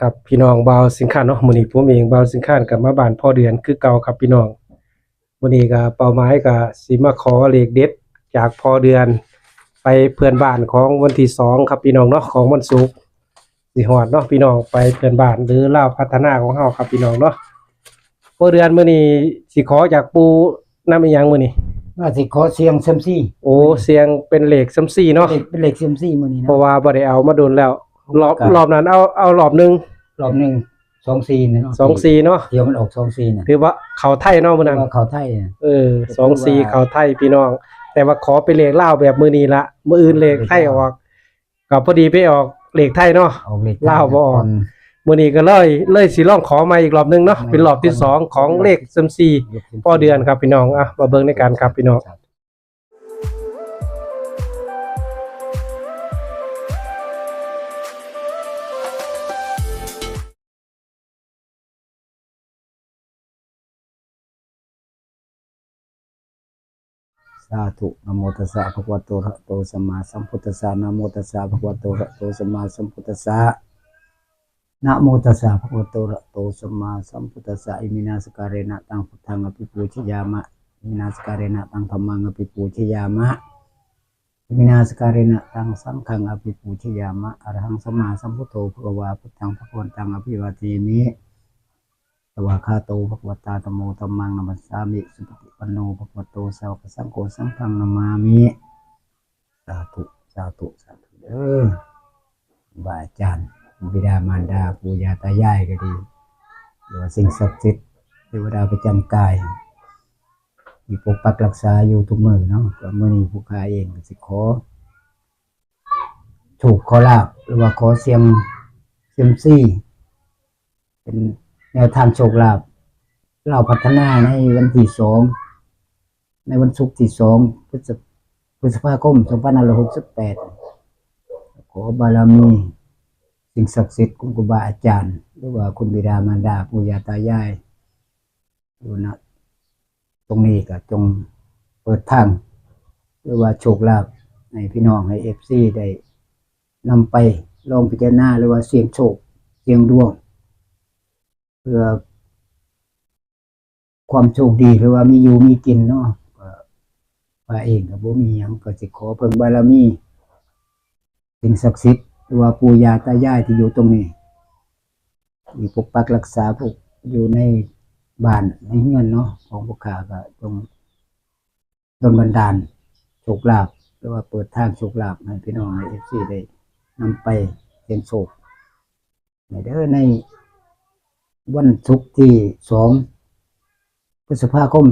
ครับพี่น้องบ่าวสิงคานเนาะมื้อนี้ผมเองบ่าวสิงคานกลับมาบ้านพ่อเดือนคือเก่าครับพี่น้องมื้อนี้ก็เป้าหมายก็สิมาขอเลขเด็ดจากพ่อเดือนไปเพื่อนบ้านของวันที่2ครับพี่น้องเนาะของวันศุกร์สิฮอดเนาะพี่น้องไปเพื่อนบ้านหรือลาวพัฒนาของเฮาครับพี่น้องเนาะพ่อเดือนมื้อนี้สิขอจากปู่นำอีหยังมื้อนี้ว่าสิขอเสียงเซียมซีโอ้เสียงเป็นเลขซัมซี่เนาะเป็นเลขเซียมซีมื้อนี้เพราะนะว่าบ่ได้เอามาโดนแล้วรอบนั้นเอารอบหนึงรอบหนึง24เนาะ24เนาะเดี๋ยวมันออก24น่ะถือว่าเขาไทยเนาะมื้อนั้น ว่าเขาไทยน่ะ24เขาไทยพี่น้องแต่ว่าขอไปเลขลาวแบบมื้อนี้ละมื้ออื่นเลขไทยออกก็พอดีไปออกเลขไทยเนาะออกเลขลาวบ่ออกมื้อนี้ก็เลยสิลองขอมาอีกรอบนึงเนาะเป็นรอบที่2ของเลขซัมซีพ่อเดือนครับพี่น้องอ่ะมาเบิ่งในการครับพี่น้องสาธุนะโมตัสสะภะคะวะโตอะระหะโตสัมมาสัมพุทธัสสะนะโมตัสสะภะคะวะโตอะระหะโตสัมมาสัมพุทธัสสะนะโมตัสสะภะคะวะโตอะระหะโตสัมมาสัมพุทธัสสะอิมินาสการะนะตังพุทธังอภิปูชยามะอิมินาสการะนะตังธัมมังอภิปูชยามะอิมินาสการะนะตังสังฆังอภิปูชยามะอะระหังสัมมาสัมพุทโธภะคะวะพุทธังภะคะวันตังอภิวาเทมิสวากขาโตภะคะวะตาธัมโมธัมมังนัมมัสสามิสุปฏิปันโนภะคะวะโตสาวกสังโฆสังฆังนามามิสาธุสาธุสาธุเด้อบาอาจารย์บิดามารดาปู่ย่าตายายก็ดีหรือว่าสิ่งศักดิ์สิทธิ์เทวดาประจำกายที่ปกปักรักษาอยู่ทุกมื้อเนาะก็มื้อนี้ผู้ค้าเองก็สิขอโชคขอลาภหรือว่าขอเสียงเซียมซีเป็นแนวทางโชคลาภเราพัฒนาในวันที่2ในวันศุกร์ที่2พฤษภาคม2568ขอบารมีสิ่งศักดิ์สิทธิ์คุณครูบาอาจารย์หรือว่าคุณบิดามารดาปู่ย่าตายายอยู่ณตรงนี้ก็จงเปิดทางหรือว่าโชคลาภให้พี่น้องให้ FC ได้นำไปลองพิจารณาหรือว่าเสี่ยงโชคเสี่ยงดวงเพื่อความโชคดีหรือว่ามีอยู่มีกินเนาะก็ว่าเองก็บ่มีหยังก็สิขอเพิ่งบารมีสิ่งศักดิ์สิทธิ์หรือว่าปู่ย่าตายายที่อยู่ตรงนี้ที่ปกปักรักษาพวกอยู่ในบ้านในเรือนเนาะของพวกข้าก็จงดลบันดาลโชคลาภหรือว่าเปิดทางโชคลาภให้พี่น้องใน FC ได้นำไปเสี่ยงโชคในเด้อในวันศุกร์ที่2พฤษภาคม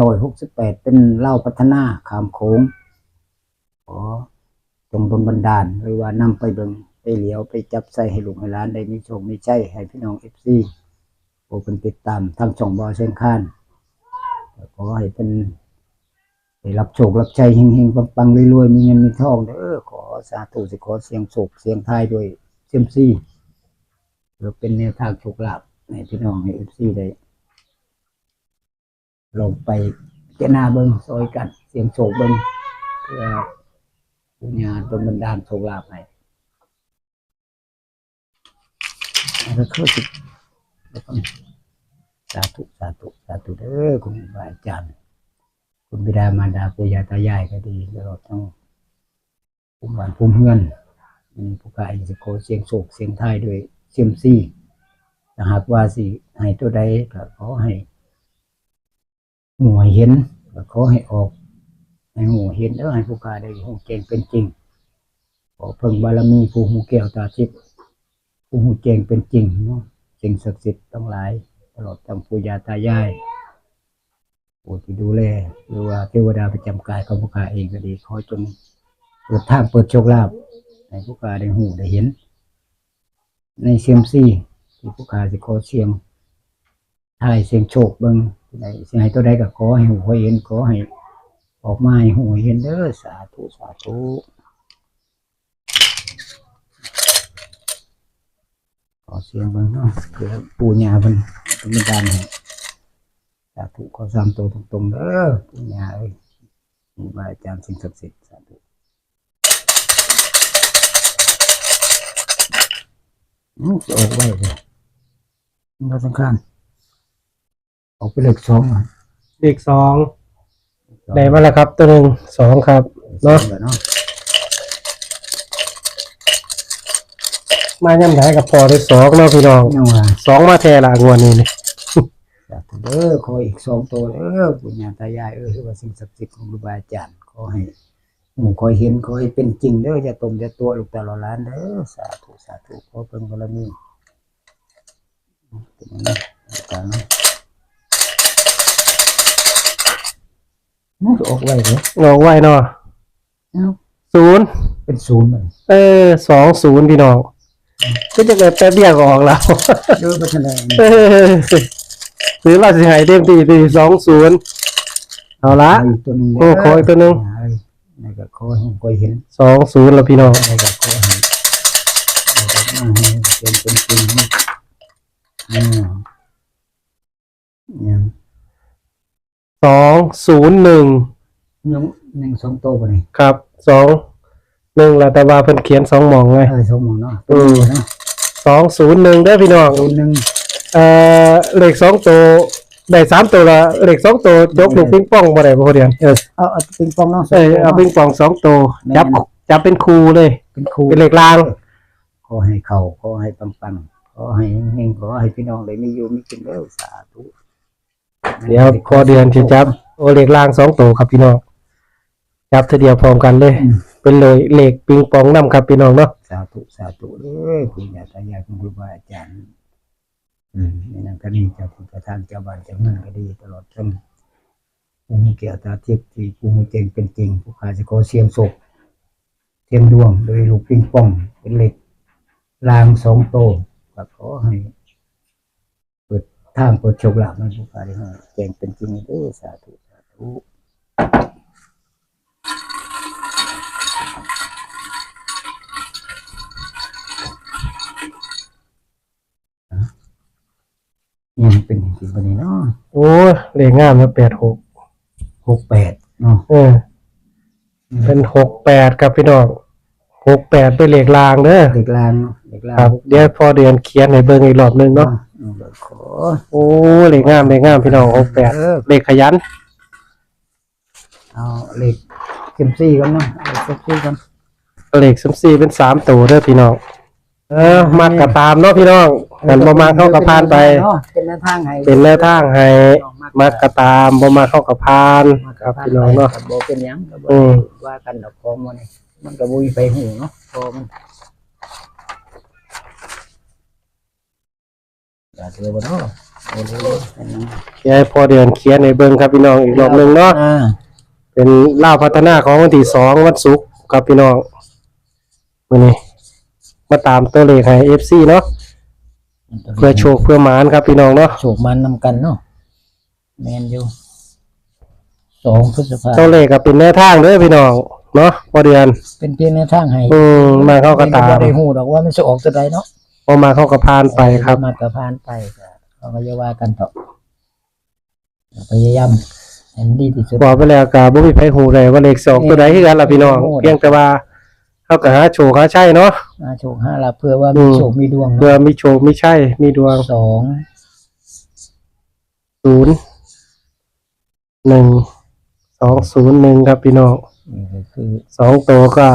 2568เป็นเล่าพัฒนาขามโขงขอจงดลบันดาลหรือว่านำไปเบิ่งไปเหลียวไปจับใส่ให้ลูกให้หลานได้มีโชคมีชัยให้พี่น้อง FC ผู้เพิ่นติดตามทางช่องบ่าวเชียงคานขอให้เป็นได้รับโชครับชัยเฮงๆปังๆรวยๆมีเงินมีทองเด้อขอสาธุสิขอเสียงโชคเสียงทายด้วยเซียมซีเพื่อเป็นแนวทางโชคลาภให้พี่น้องให้ FC ได้ลงไปเจนาเบิ่งซอยกันเสียงโชคเบิ่งเพื่อผู้ญาติดลบันดาลโชคลาภให้แล้วก็สิสาธุสาธุสาธุเด้อคุณบาอาจารย์คุณบิดามารดาปู่ย่าตายายก็ดีตลอดทั้งภูมิบ้านภูมิเฮือนผู้กายสิขอเสียงโชคเสียงทายด้วยเซียมซีถ้าหากว่าสิให้ตัวใดก็ขอให้หมู่เห็นก็ขอให้ออกให้หมู่เห็นให้ผู้กายได้ฮู้แจ้งเป็นจริงขอเพิ่งบารมีผู้ฮู้แก้วตาทิพย์ผู้ฮู้แจ้งเป็นจริงเนาะสิ่งศักดิ์สิทธิ์ทั้งหลายตลอดทั้งปู่ย่าตายายผู้ที่ดูแลหรือว่าเทวดาประจำกายของผู้ข้าเองก็ดีขอจงเปิดทางเปิดโชคลาภให้ผู้ข้าได้หูได้เห็นในเซียมซีที่ผู้ข้าสิขอเสียงทายเสียงโชคเบิ่งได้สิให้ตัวใดก็ขอให้หูให้เห็นขอให้ออกมาให้หูให้เห็นเด้อสาธุสาธุขอเสียงเบิ่งเนาะเพื่อปู่ย่าเพิ่นเป็นบันดาลให้สาธุขอ3ตัวตรงๆเด้อปู่ย่าเอ้ยครูบาอาจารย์สิ่งศักดิ์สิทธิ์สาธุ จะออกไว้เลยมันสำคัญออกไปเลขสองอ่ะ เลขสองได้มาแล้วครับตัวหนึ่งสองครับเนาะ เนาะ มาย่ำไหนกับพอได้สองเนาะพี่น้อง ยังว่า สองมาแท้ละงวดนี้นี่ สาธุเด้อขออีกสองตัวเด้อปู่ย่าตายายคือว่าสิ่งศักดิ์สิทธิ์ของครูบาอาจารย์ขอให้หมู่ขอเห็นขอให้เป็นจริงเด้ออย่าตมอย่าตัวลูกตาหล้านเด้อสาธุสาธุขอเพิ่นบารมีเป็นอย่างนี้กันเนาะมันก็ออกไว้เลย งอกไว้เนาะ เอ้า ศูนย์ เป็นศูนย์มัน 20พี่น้องก็จะเกิดแป๊บเดียวก็ออกแล้ว เด้อพัฒนา เออหรือเราสิให้เต็มที่ที่20เอาละ อีกตัวหนึง โอ้ขออีกตัวหนึ่ง นี่ก็ขอให้ขอเห็น 20แล้วพี่น้อง นี่ก็ขอให้เป็นจริงยัง 201 ยังสองโตป่ะนี่ ครับ21แล้วแต่ว่าเพิ่นเขียน2หม่องไง สองหมองเนาะ เนาะ201เด้อพี่น้อง ตัวหนึ่ง เลข2ตัวได้3ตัวละเลข2ตัวจกลูกปิงปองบ่ได้บ่พอเดียนเอาปิงปองเนาะ เอาปิงปอง2ตัวจับเป็นครูเลย เป็นครู เป็นเลขราง ขอให้เขาขอให้ปังขอให้เฮงขอให้พี่น้องได้มีอยู่มีกินแล้วสาธุ เดี๋ยวพอเดือนสิจับโอเลขราง2ตัวครับพี่น้องจับทีเดียวพร้อมกันเลย เป็นเลยเลขปิงปองนำครับพี่น้องเนาะ สาธุเลยคุณยายตายายคุณครูบาอาจารย์ในนั้นก็ดีเจ้าคุณประธานเจ้าบ้านเจ้าเมืองก็ดีตลอดจนผู้มีเกียรติตาทิพย์ที่ผู้มีเจงเป็นจริงผู้ขาจะขอเสียมศพเทียมดวงโดยลูกปิงปองเป็นเหล็กรางสองโตก็ขอให้เปิดทางเปิดโชคลาภให้ผู้ขาได้เจงเป็นจริงเด้อสาธุสาธุยังเป็นจริงวันนี้เนาะ โอ้เลขงามนะ86 68เนาะ เป็น68ครับพี่น้อง68เป็นเลขรางเด้อ เด็กลางเนาะเด็กลาง ครับเดี๋ยวพอเดือนเขียนให้เบิ่งอีกรอบนึงเนาะ ขอ โอ้เลขงามพี่น้อง68เลขขยัน เอาเหล็กเข็มซี่กันเนาะเหล็กเข็มซี่กัน เลข14เป็น3ตัวเด้อพี่น้องมักก็ตามเนาะพี่น้องกันบ่มาเข้ากับพานไป เป็นแนวทางให้ เป็นแนวทางให้มักก็ตามบ่มาเข้ากับพานครับพี่น้องเนาะ บ่เป็นหยังก็บ่ อืม ว่ากันดอกของมันนี่มันก็บ่มีไปหูเนาะพอมันอย่าเถือบ่เนาะโอ้โห เดี๋ยวให้พอเดือนเขียนให้เบิ่งครับพี่น้องอีกรอบนึงเนาะเป็นลาวพัฒนาของวันที่2วันศุกร์ครับพี่น้องมื้อนี้มาตามตัวเลขให้ FC เนาะเพื่อโชคเพื่อหมานครับพี่น้องเนาะ โชคมันนำกันเนาะแม่นอยู่2พฤษภาค ตัว ม เลขก็เป็นแนวทางเด้อพี่น้องเนาะพอเดือน เป็นเพียงแนวทางให้ มาเข้ากับตาม บ่ได้ฮู้ดอกว่ามันสิออกตัวใดเนาะ บ่มาเข้ากับพานไปครับ มากระพานไปก็อย่าว่ากันต่อพยายามให้มันดีที่สุด บอกไปแล้วก็บ่มีไผฮู้ได้ว่าเลข2ตัวใดคือกันล่ะพี่น้องเพียงแต่ว่าเฮาก็หาโชคหาชัยเนาะ โชค5ละเพื่อว่ามีโชคมีดวง เพื่อมีโชคมีชัยมีดวง สอง 0201ครับพี่น้อง นี่ก็คือ 2ตัวก็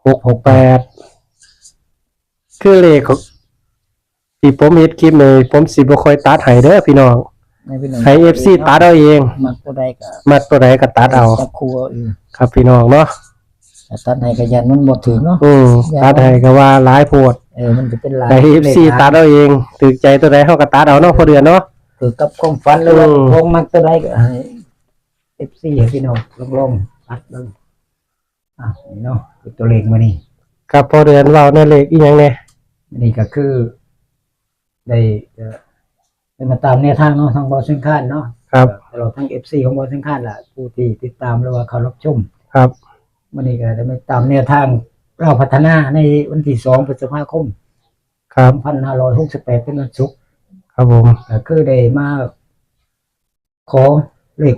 668คือเลขของที่ผมเฮ็ดคลิปเลยผมสิบ่ค่อยตัดให้เด้อพี่น้อง ในพี่น้อง ให้ FC ตัดเอาเอง มักตัวใดก็ มักตัวใดก็ตัดเอา จับคู่เอาเอง ครับพี่น้องเนาะ แต่ตัดให้ก็ยันมันบ่ถึงเนาะ ตัดให้ก็ว่าหลายโพด มันจะเป็นลาย ให้ FC ตัดเอาเองถูกใจตัวใดเฮาก็ตัดเอาเนาะพอเดือนเนาะ คือกับความฝันหรือว่าคงมักตัวใดก็ให้ FC ให้พี่น้องลองตัดเบิ่งนี่เนาะคือตัวเลขมานี่ ครับพอเดือนเว้าในเลขอีหยังแน่ นี่ก็คือได้มาตามแนวทางเนาะทางบอสิงคานเนาะ ครับ ตลอดทั้ง FC ของบอสิงคานล่ะผู้ที่ติดตามหรือว่าเขารับชม ครับ วันนี้ก็ได้มาตามแนวทางเราพัฒนาในวันที่2พฤษภาคม ครับ 2568เป็นวันศุกร์ ครับผม ก็คือได้มาขอเลข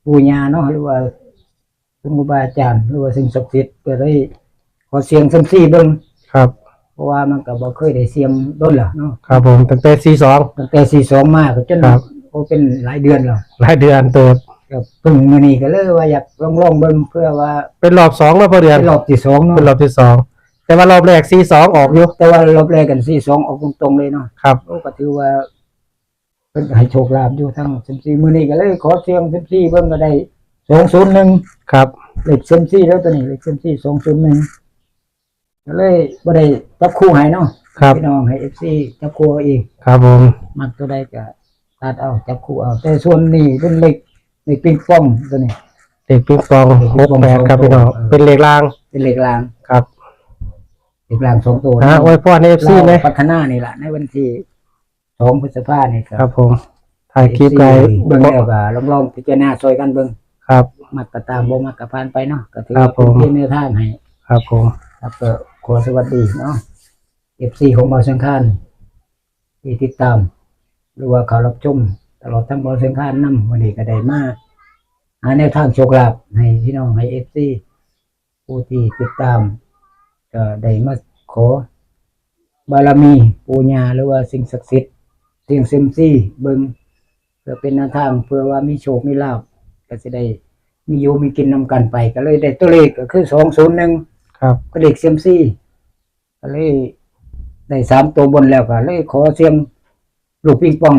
ปู่ย่าเนาะหรือว่าคุณครูบาอาจารย์หรือว่าสิ่งศักดิ์สิทธิ์เพื่อได้ขอเสียงเซ็มซี่เบิ่ง ครับ เพราะว่ามันก็บ่เคยได้เสียงดนล่ะเนาะ ครับผมตั้งแต่42ตั้งแต่42มาก็จน ครับ โอ้เป็นหลายเดือนแล้ว หลายเดือนเติบ ก็เพิ่งมื้อนี้ก็เลยว่าอยากลองเบิ่งเพื่อว่า เป็นรอบ2แล้วพอเดือน เป็นรอบที่2เนาะ เป็นรอบที่2แต่ว่ารอบแรก42ออกอยู่ แต่ว่ารอบแรกกัน42ออกตรงๆเลยเนาะ ครับ โอ้ก็ถือว่าเพิ่นก็ให้โชคลาภอยู่ทั้ง14มื้อนี้ก็เลยขอเสียง14เบิ่งก็ได้201 ครับ เลข14แล้วตัวนี้เลข14 201ก็เลยบ่ได้จับคู่ให้เนาะ ครับ พี่น้องให้ FC จับคู่เอาเอง ครับผม มักตัวใดก็ตัดเอาจับคู่เอาแต่ส่วนนี้เป็นเลขปิงปองตัวนี้ เด็กปิงปอง68ครับพี่น้องเป็นเลขราง เป็นเลขราง ครับ เลขราง2ตัว อวยพรให้ FC ไหม พัฒนานี่ล่ะในวันที่2พฤษภาคมนี่ค ครั รั บบ ผมถ่ายคลิปไว้ เบิ่งแล้วก็ลองพิจารณาช่วยกันเบิ่ง ครับ มักก็ตามบ่มักก็ผ่านไปเนาะก็ถือ ครั ว่า บ เป็น ผม เพียงแนวทางให้ ครับผม ครับก็ขอสวัสดีเนาะ FC ของบ่าวสังขารที่ติดตาม หรือว่าเขารับชมตลอดทั้งบ่าวสังขารนำวันนี้ก็ได้มาหาแนวทางโชคลาภให้พี่น้องให้ FC ผู้ที่ติดตามก็ได้มาขอบารมีปู่ย่าหรือว่าสิ่งศักดิ์สิทธิ์เสี่ยงเซียมซีเบิ่งเพื่อเป็นแนวทางเพื่อว่ามีโชคมีลาภก็สิได้มีอยู่มีกินนำกันไปก็เลยได้ตัวเลขก็คือ201 ครับ ก็เลขเซียมซีก็เลยได้3ตัวบนแล้วก็เลยขอเสียงลูกปิงปอง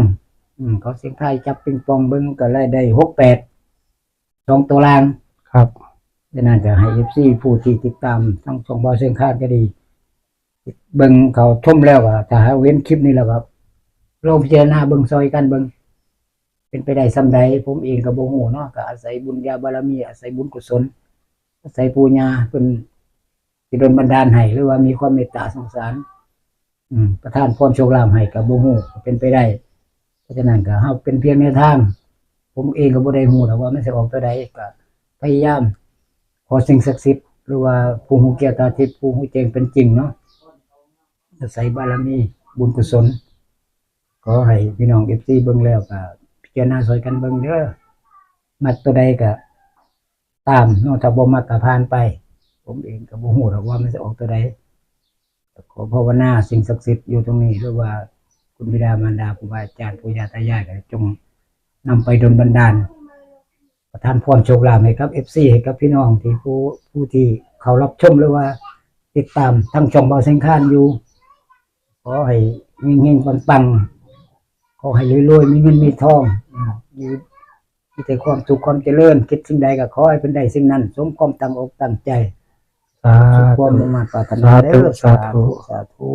ขอเสียงไทายจับปิงปองเบิ่งก็เลยได้68 2ตัวล่าง ครับ ดังนั้นก็ให้ FC ผู้ที่ติดตามทั้งช่องบ่าวเสียงคาดก็ดีเบิ่งเขาชมแล้วก็ถ้าหาเว้นคลิปนี้แล้วครับลองพิจารณาเบิ่งซอยกันเบิ่งเป็นไปได้ส่ำใดผมเองก็บ่ฮู้เนาะก็อาศัยบุญญาบารมีอาศัยบุญกุศลอาศัยปู่ย่าเพิ่นสิดลบันดาลให้หรือว่ามีความเมตตาสงสารประทานพรโชคลาภให้ก็บ่ฮู้ก็เป็นไปได้เพราะฉะนั้นก็เฮาเป็นเพียงแนวทางผมเองก็บ่ได้ฮู้หรอกว่ามันสิออกตัวใดก็พยายามขอสิ่งศักดิ์สิทธิ์หรือว่าผู้ฮู้แก้วตาทิพย์ผู้ฮู้แจ้งเป็นจริงเนาะอาศัยบารมีบุญกุศลขอให้พี่น้อง FC เบิ่งแล้วก็พิจารณาช่วยกันเบิ่งเด้อมักตัวใดก็ตามเนาะถ้าบ่มักก็ผ่านไป ผมเองก็บ่ฮู้หรอกว่ามันจะออกตัวใดขอภาวนาสิ่งศักดิ์สิทธิ์อยู่ตรงนี้หรือว่าคุณบิดามารดาครูบาอาจารย์ปู่ย่าตายายก็จงนำไปดลบันดาลประทานพรโชคลาภให้กับ FC ให้กับพี่น้องที่ผู้ที่เขารับชมหรือว่าติดตามทั้งช่องบ่าวเสียงคานอยู่ขอให้เฮงๆปังๆขอให้รวยๆมีเงินมีทองมีแต่ความสุขความเจริญคิดสิ่งใดก็ขอให้เป็นได้สิ่งนั้นสมความตั้งอกตั้งใจ สา สุข ธุ ความมุ่งมั่นปรารถนาเด้อ สาธุ สาธุ